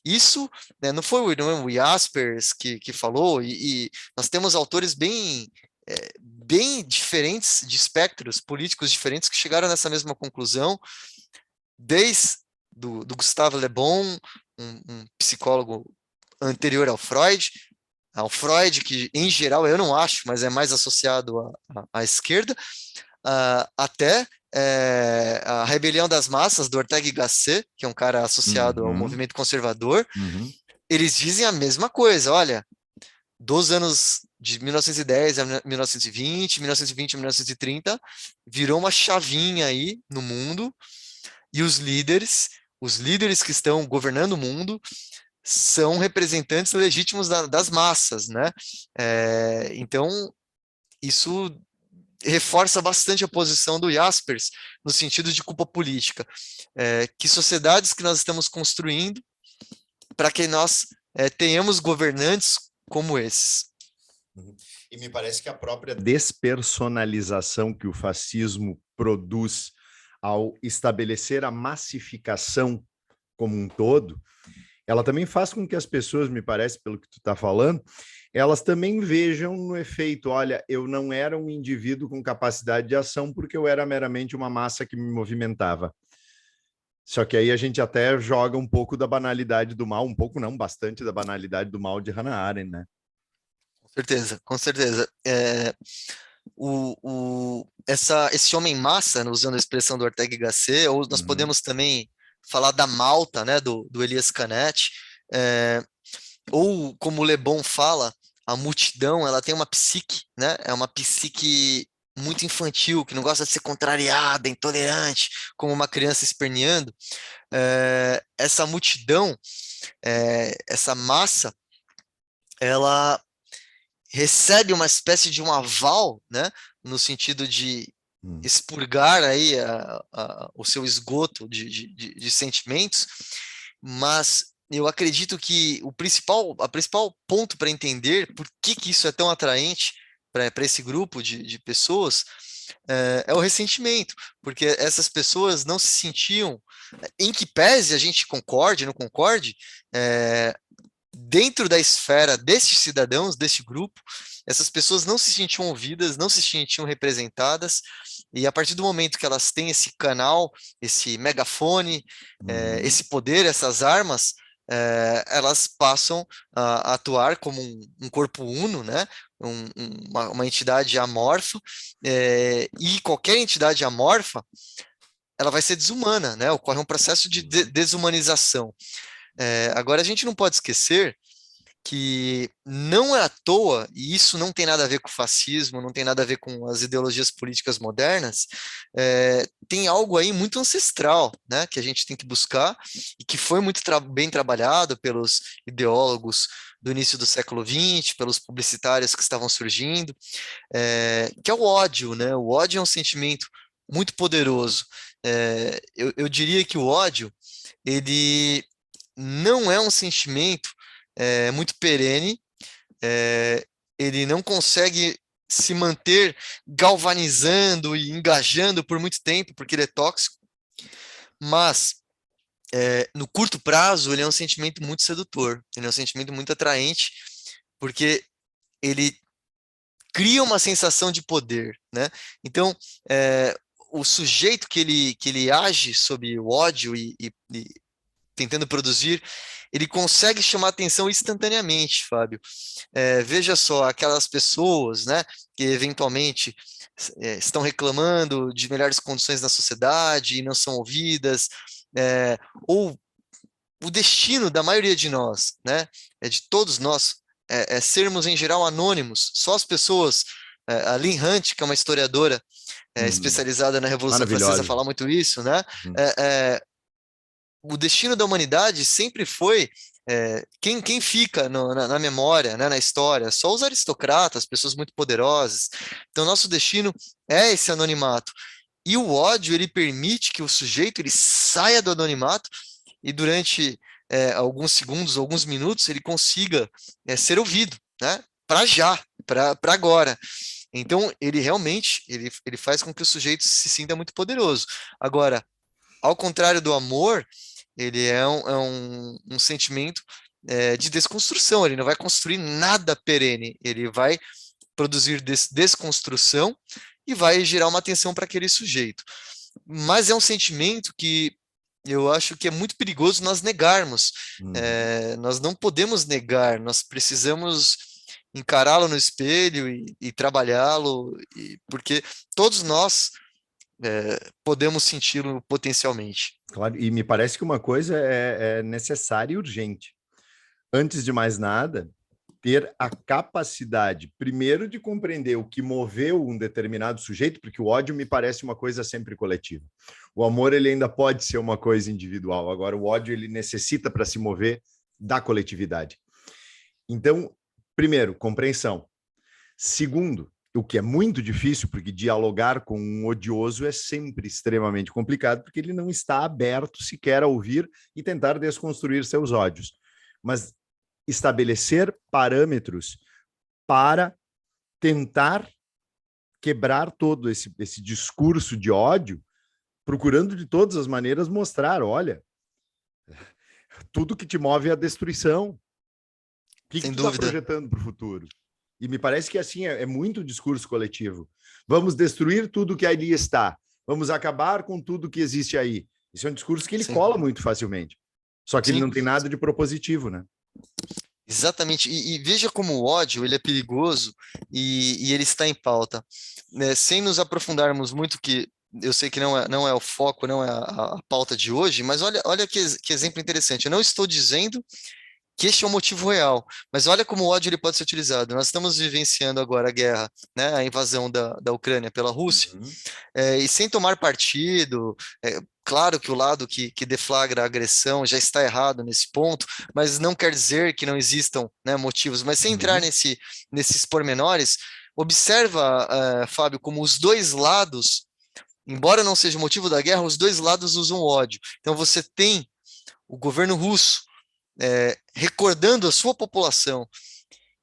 Isso, né, não é o Jaspers que falou, e nós temos autores bem diferentes, de espectros políticos diferentes, que chegaram nessa mesma conclusão, desde do Gustave Le Bon, um psicólogo anterior ao Freud, que em geral eu não acho, mas é mais associado à esquerda, até a Rebelião das Massas, do Ortega y Gasset, que é um cara associado ao Uhum. movimento conservador. Uhum. Eles dizem a mesma coisa, olha, dos anos de 1910 a 1920, 1920 a 1930, virou uma chavinha aí no mundo, e os líderes que estão governando o mundo são representantes legítimos das massas, né? Então, isso reforça bastante a posição do Jaspers no sentido de culpa política. Que sociedades que nós estamos construindo para que nós tenhamos governantes como esses? Uhum. E me parece que a própria despersonalização que o fascismo produz ao estabelecer a massificação como um todo, ela também faz com que as pessoas, me parece, pelo que tu está falando, elas também vejam no efeito, olha, eu não era um indivíduo com capacidade de ação porque eu era meramente uma massa que me movimentava. Só que aí a gente até joga um pouco da banalidade do mal, um pouco não, bastante da banalidade do mal de Hannah Arendt, né? Com certeza, com certeza. Esse homem massa, né, usando a expressão do Ortega y Gasset, ou nós Uhum. podemos também falar da Malta, né, do Elias Canetti, ou como Le Bon fala, a multidão, ela tem uma psique, né, é uma psique muito infantil, que não gosta de ser contrariada, intolerante, como uma criança esperneando. Essa multidão, essa massa, ela recebe uma espécie de um aval, né, no sentido de Uhum. expurgar aí o seu esgoto de sentimentos, mas eu acredito que a principal ponto para entender por que isso é tão atraente para esse grupo de pessoas é o ressentimento, porque essas pessoas não se sentiam, em que pese a gente concorde, não concorde, dentro da esfera destes cidadãos, deste grupo, essas pessoas não se sentiam ouvidas, não se sentiam representadas, e a partir do momento que elas têm esse canal, esse megafone, Uhum. esse poder, essas armas, elas passam a atuar como um corpo uno, né? Uma entidade amorfa, e qualquer entidade amorfa, ela vai ser desumana, né? Ocorre um processo de Uhum. desumanização. Agora, a gente não pode esquecer que não é à toa, e isso não tem nada a ver com o fascismo, não tem nada a ver com as ideologias políticas modernas, tem algo aí muito ancestral, né, que a gente tem que buscar, e que foi muito bem trabalhado pelos ideólogos do início do século XX, pelos publicitários que estavam surgindo, que é o ódio, né? O ódio é um sentimento muito poderoso. Eu diria que o ódio, ele não é um sentimento muito perene, é, ele não consegue se manter galvanizando e engajando por muito tempo, porque ele é tóxico, mas no curto prazo ele é um sentimento muito sedutor, ele é um sentimento muito atraente, porque ele cria uma sensação de poder, né? Então, o sujeito que ele age sob o ódio e tentando produzir, ele consegue chamar atenção instantaneamente, Fábio. Veja só, aquelas pessoas, né, que eventualmente estão reclamando de melhores condições na sociedade e não são ouvidas, ou o destino da maioria de nós, né, de todos nós, sermos, em geral, anônimos, só as pessoas. A Lynn Hunt, que é uma historiadora especializada na Revolução Francesa, Maravilhosa. fala muito isso, né? O destino da humanidade sempre foi quem fica na memória, né, na história, só os aristocratas, pessoas muito poderosas. Então, nosso destino é esse anonimato. E o ódio, ele permite que o sujeito ele saia do anonimato e durante alguns segundos, alguns minutos, ele consiga ser ouvido, né? Para já, para agora. Então, ele realmente ele faz com que o sujeito se sinta muito poderoso. Agora, ao contrário do amor, ele é um sentimento de desconstrução, ele não vai construir nada perene, ele vai produzir desconstrução e vai gerar uma atenção para aquele sujeito. Mas é um sentimento que eu acho que é muito perigoso nós negarmos. Nós não podemos negar, nós precisamos encará-lo no espelho e trabalhá-lo, porque todos nós podemos senti-lo potencialmente. Claro, e me parece que uma coisa é necessária e urgente. Antes de mais nada, ter a capacidade, primeiro, de compreender o que moveu um determinado sujeito, porque o ódio me parece uma coisa sempre coletiva. O amor, ele ainda pode ser uma coisa individual. Agora, o ódio, ele necessita, para se mover, da coletividade. Então, primeiro, compreensão. Segundo, o que é muito difícil, porque dialogar com um odioso é sempre extremamente complicado, porque ele não está aberto sequer a ouvir e tentar desconstruir seus ódios. Mas estabelecer parâmetros para tentar quebrar todo esse discurso de ódio, procurando de todas as maneiras mostrar, olha, tudo que te move é a destruição. O que Sem tu está dúvida. projetando para o futuro? E me parece que assim é muito discurso coletivo. Vamos destruir tudo que ali está. Vamos acabar com tudo que existe aí. Isso é um discurso que ele Sim. cola muito facilmente. Só que ele Sim. não tem nada de propositivo, né? Exatamente, e veja como o ódio ele é perigoso e ele está em pauta, né? Sem nos aprofundarmos muito, que eu sei que não é o foco, não é a pauta de hoje, mas olha que exemplo interessante. Eu não estou dizendo que este é o motivo real, mas olha como o ódio ele pode ser utilizado. Nós estamos vivenciando agora a guerra, né, a invasão da Ucrânia pela Rússia, e sem tomar partido, claro que o lado que deflagra a agressão já está errado nesse ponto, mas não quer dizer que não existam, né, motivos, mas sem entrar nesses pormenores, observa, Fábio, como os dois lados, embora não seja o motivo da guerra, os dois lados usam ódio. Então você tem o governo russo recordando a sua população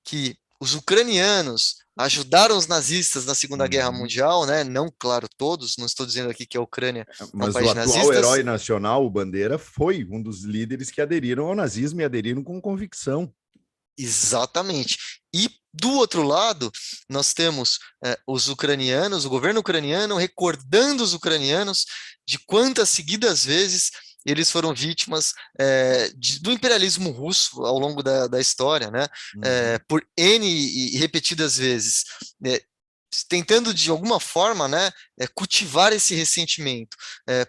que os ucranianos ajudaram os nazistas na Segunda Guerra Mundial, né? Não, claro, todos, não estou dizendo aqui que a Ucrânia é um Mas o país atual nazista. herói nacional, o Bandeira, foi um dos líderes que aderiram ao nazismo e aderiram com convicção. Exatamente. E do outro lado, nós temos os ucranianos, o governo ucraniano recordando os ucranianos de quantas seguidas vezes eles foram vítimas do imperialismo russo ao longo da história, né? Por N e repetidas vezes, tentando de alguma forma, né, cultivar esse ressentimento.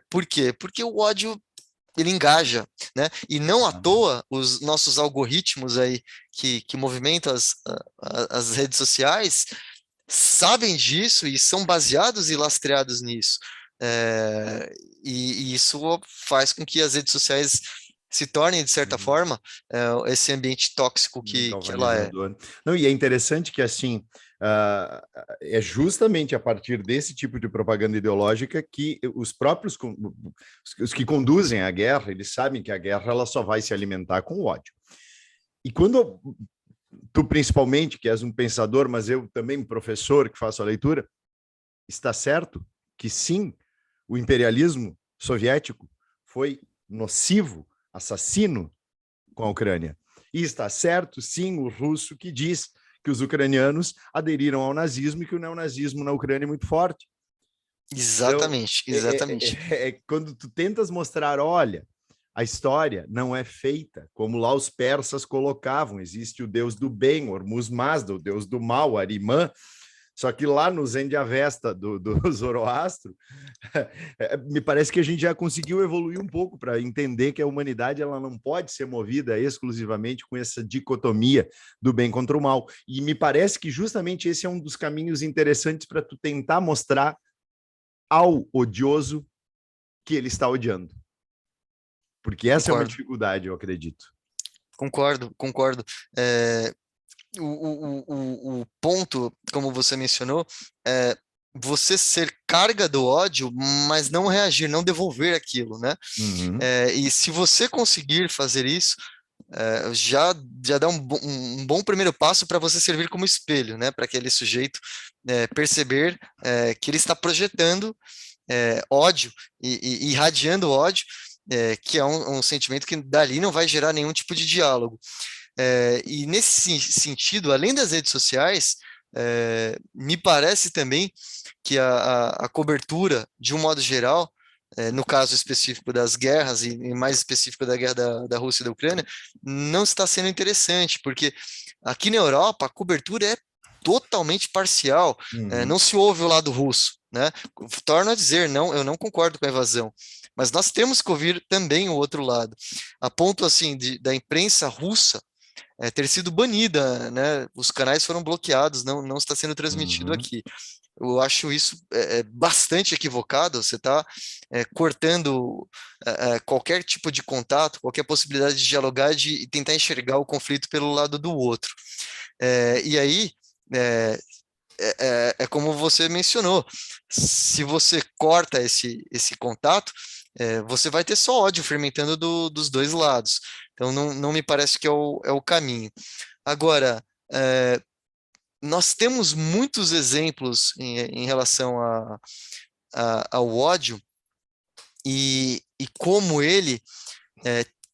Por quê? Porque o ódio ele engaja, né? E não à toa os nossos algoritmos aí que movimentam as redes sociais sabem disso e são baseados e lastreados nisso. E isso faz com que as redes sociais se tornem, de certa forma, esse ambiente tóxico que ela é. Não, e é interessante que, assim, é justamente a partir desse tipo de propaganda ideológica que os próprios, os que conduzem a guerra, eles sabem que a guerra ela só vai se alimentar com o ódio. E quando tu, principalmente, que és um pensador, mas eu também professor que faço a leitura, está certo que sim, o imperialismo soviético foi nocivo, assassino com a Ucrânia. E está certo, sim, o russo que diz que os ucranianos aderiram ao nazismo e que o neonazismo na Ucrânia é muito forte. Exatamente, então, exatamente. Quando tu tentas mostrar, olha, a história não é feita como lá os persas colocavam, existe o deus do bem, Hormuz Mazda, o deus do mal, Arimã, Só que lá no Zen de Avesta do Zoroastro, me parece que a gente já conseguiu evoluir um pouco para entender que a humanidade ela não pode ser movida exclusivamente com essa dicotomia do bem contra o mal. E me parece que justamente esse é um dos caminhos interessantes para tu tentar mostrar ao odioso que ele está odiando. Porque essa é uma Concordo, dificuldade, eu acredito. concordo. O ponto, como você mencionou, é você ser carga do ódio, mas não reagir, não devolver aquilo, né? Uhum. E se você conseguir fazer isso, já dá um bom primeiro passo para você servir como espelho, né? Para aquele sujeito perceber que ele está projetando ódio e irradiando ódio, que é um sentimento que dali não vai gerar nenhum tipo de diálogo. E nesse sentido, além das redes sociais, me parece também que a cobertura, de um modo geral, no caso específico das guerras, e mais específico da guerra da Rússia e da Ucrânia, não está sendo interessante, porque aqui na Europa a cobertura é totalmente parcial, Uhum. não se ouve o lado russo, né? Torno a dizer, não, eu não concordo com a invasão, mas nós temos que ouvir também o outro lado, a ponto assim da imprensa russa ter sido banida, né? Os canais foram bloqueados, não está sendo transmitido Uhum. aqui. Eu acho isso bastante equivocado. Você está cortando qualquer tipo de contato, qualquer possibilidade de dialogar e tentar enxergar o conflito pelo lado do outro. E aí é, é como você mencionou, se você corta esse contato, você vai ter só ódio fermentando dos dois lados. Então, não me parece que é o caminho. Agora, nós temos muitos exemplos em relação ao ódio e como ele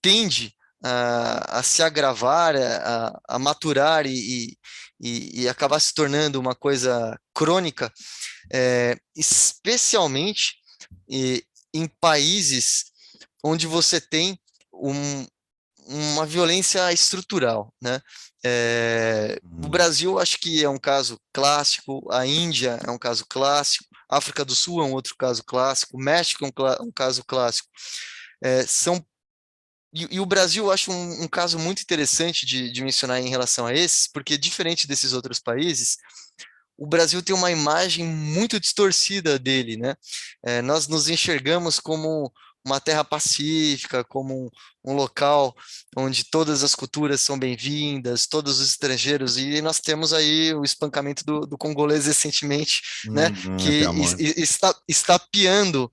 tende a se agravar, a maturar e acabar se tornando uma coisa crônica, especialmente em países onde você tem uma violência estrutural, né? O Uhum. Brasil acho que é um caso clássico, a Índia é um caso clássico, a África do Sul é um outro caso clássico, o México é um caso clássico. E o Brasil eu acho um caso muito interessante de mencionar em relação a esses, porque diferente desses outros países, o Brasil tem uma imagem muito distorcida dele, né? Nós nos enxergamos como uma terra pacífica, como um local onde todas as culturas são bem-vindas, todos os estrangeiros, e nós temos aí o espancamento do congolês recentemente, né? Até Que amor. está piando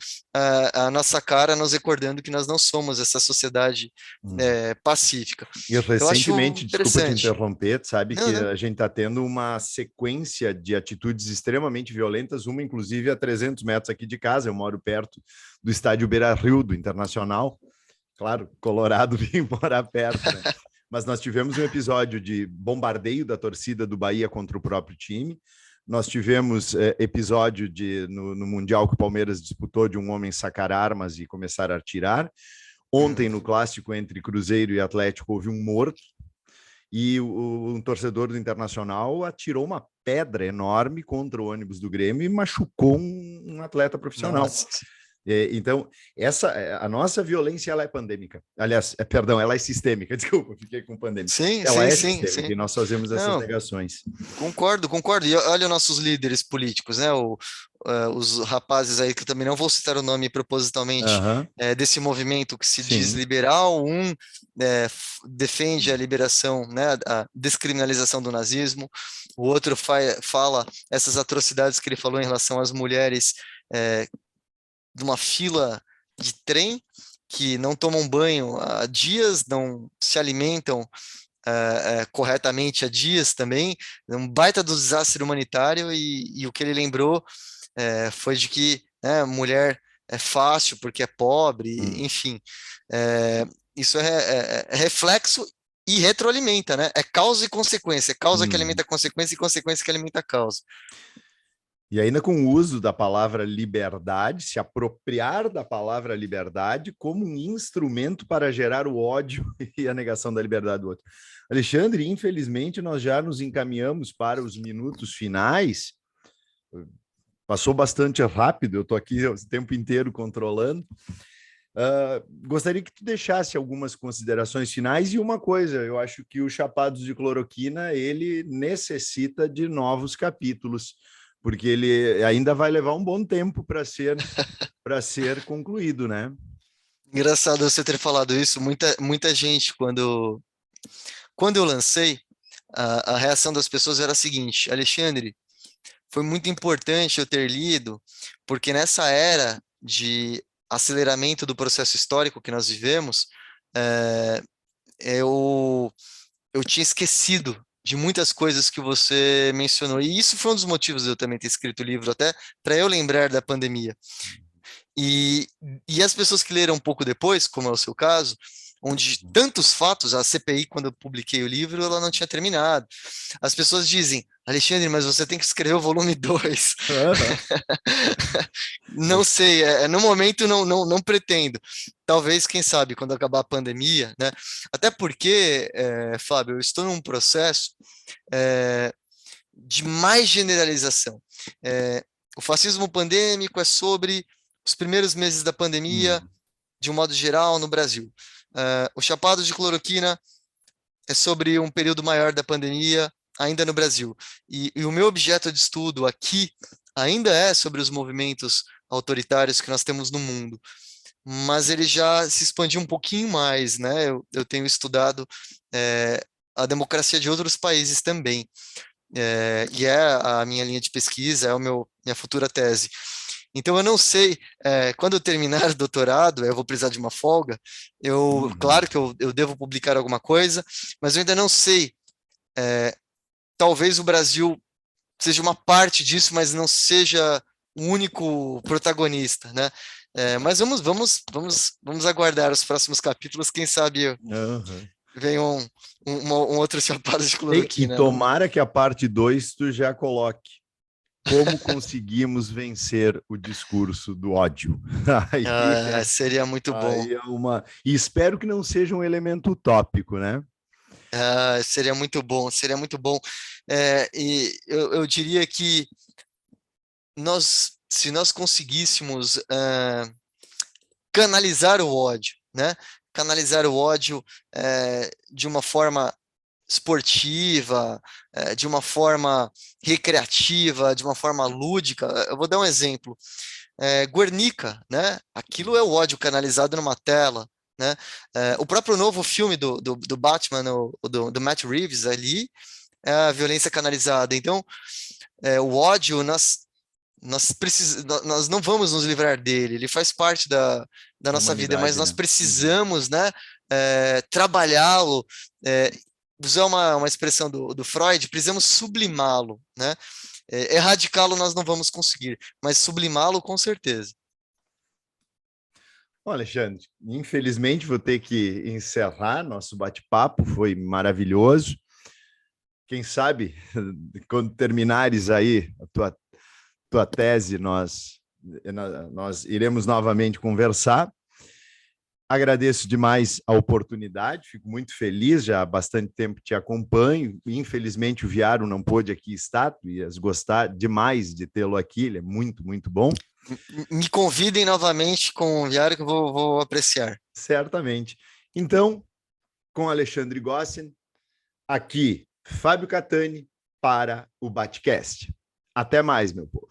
a nossa cara, nos recordando que nós não somos essa sociedade Uhum. pacífica. E Eu acho recentemente, desculpa te interessante. interromper, sabe Não, que não. a gente está tendo uma sequência de atitudes extremamente violentas, uma inclusive a 300 metros aqui de casa. Eu moro perto do estádio Beira-Rio, do Internacional. Claro, Colorado vem morar perto, né? Mas nós tivemos um episódio de bombardeio da torcida do Bahia contra o próprio time. Nós tivemos episódio no Mundial que o Palmeiras disputou de um homem sacar armas e começar a atirar. Ontem, no clássico entre Cruzeiro e Atlético, houve um morto e um torcedor do Internacional atirou uma pedra enorme contra o ônibus do Grêmio e machucou um atleta profissional. Nossa. Então, a nossa violência ela é pandêmica. Aliás, perdão, ela é sistêmica. Desculpa, fiquei com pandêmica. Sim, Ela sim, é sim, sistêmica sim. e nós fazemos essas Não, negações. concordo. E olha os nossos líderes políticos, né? Os rapazes aí, que eu também não vou citar o nome propositalmente, Uhum. desse movimento que se diz Sim. liberal, defende a liberação, né? A descriminalização do nazismo, o outro fala essas atrocidades que ele falou em relação às mulheres de uma fila de trem que não tomam banho há dias, não se alimentam corretamente há dias também, um baita do desastre humanitário, e o que ele lembrou foi de que mulher é fácil porque é pobre, Hum. enfim, isso é reflexo e retroalimenta, né? É causa e consequência, é causa que Hum. alimenta a consequência e consequência que alimenta a causa. E ainda com o uso da palavra liberdade, se apropriar da palavra liberdade como um instrumento para gerar o ódio e a negação da liberdade do outro. Alexandre, infelizmente, nós já nos encaminhamos para os minutos finais. passou bastante rápido, eu estou aqui o tempo inteiro controlando. Gostaria que tu deixasse algumas considerações finais e uma coisa, eu acho que o Chapados de Cloroquina, ele necessita de novos capítulos, porque ele ainda vai levar um bom tempo para ser concluído, né? Engraçado você ter falado isso. Muita gente, quando eu lancei, a reação das pessoas era a seguinte: Alexandre, foi muito importante eu ter lido, porque nessa era de aceleramento do processo histórico que nós vivemos, eh, eu tinha esquecido de muitas coisas que você mencionou. E isso foi um dos motivos de eu também ter escrito o livro, até para eu lembrar da pandemia. E, e as pessoas que leram um pouco depois, como é o seu caso, onde tantos fatos, a CPI, quando eu publiquei o livro, ela não tinha terminado. As pessoas dizem, Alexandre, mas você tem que escrever o volume 2. Não sei, no momento não pretendo. Talvez, quem sabe, quando acabar a pandemia, né? Até porque, Fábio, eu estou num processo de mais generalização. O fascismo pandêmico é sobre os primeiros meses da pandemia, de um modo geral, no Brasil. O Chapado de Cloroquina é sobre um período maior da pandemia, ainda no Brasil. E o meu objeto de estudo aqui ainda é sobre os movimentos autoritários que nós temos no mundo, mas ele já se expandiu um pouquinho mais, né? Eu tenho estudado a democracia de outros países também, e é a minha linha de pesquisa, é minha futura tese. Então, eu não sei, quando eu terminar o doutorado, eu vou precisar de uma folga, claro que eu devo publicar alguma coisa, mas eu ainda não sei, talvez o Brasil seja uma parte disso, mas não seja o único protagonista, né? Mas vamos aguardar os próximos capítulos, quem sabe vem um outro Chapado de E Cloroquina. tomara que a parte 2 tu já coloque. Como conseguimos vencer o discurso do ódio? Seria muito bom. E espero que não seja um elemento utópico, né? Seria muito bom, seria muito bom. E eu diria que se nós conseguíssemos canalizar o ódio, né? Canalizar o ódio de uma forma esportiva, de uma forma recreativa, de uma forma lúdica. Eu vou dar um exemplo. Guernica, né? Aquilo é o ódio canalizado numa tela, né? O próprio novo filme do Batman, do Matt Reeves ali, é a violência canalizada. Então, o ódio, nós não vamos nos livrar dele, ele faz parte da nossa vida, mas nós precisamos, né, trabalhá-lo, usar uma expressão do Freud, precisamos sublimá-lo, né? Erradicá-lo nós não vamos conseguir, mas sublimá-lo com certeza. Bom, Alexandre, infelizmente vou ter que encerrar nosso bate-papo, foi maravilhoso. Quem sabe, quando terminares aí a tua tese, nós iremos novamente conversar. Agradeço demais a oportunidade, fico muito feliz, já há bastante tempo te acompanho. Infelizmente o Viaro não pôde aqui estar, tu ias gostar demais de tê-lo aqui, ele é muito, muito bom. Me convidem novamente com o Viário que eu vou apreciar. Certamente. Então, com Alexandre Gossen, aqui Fábio Catani para o Batcast. Até mais, meu povo.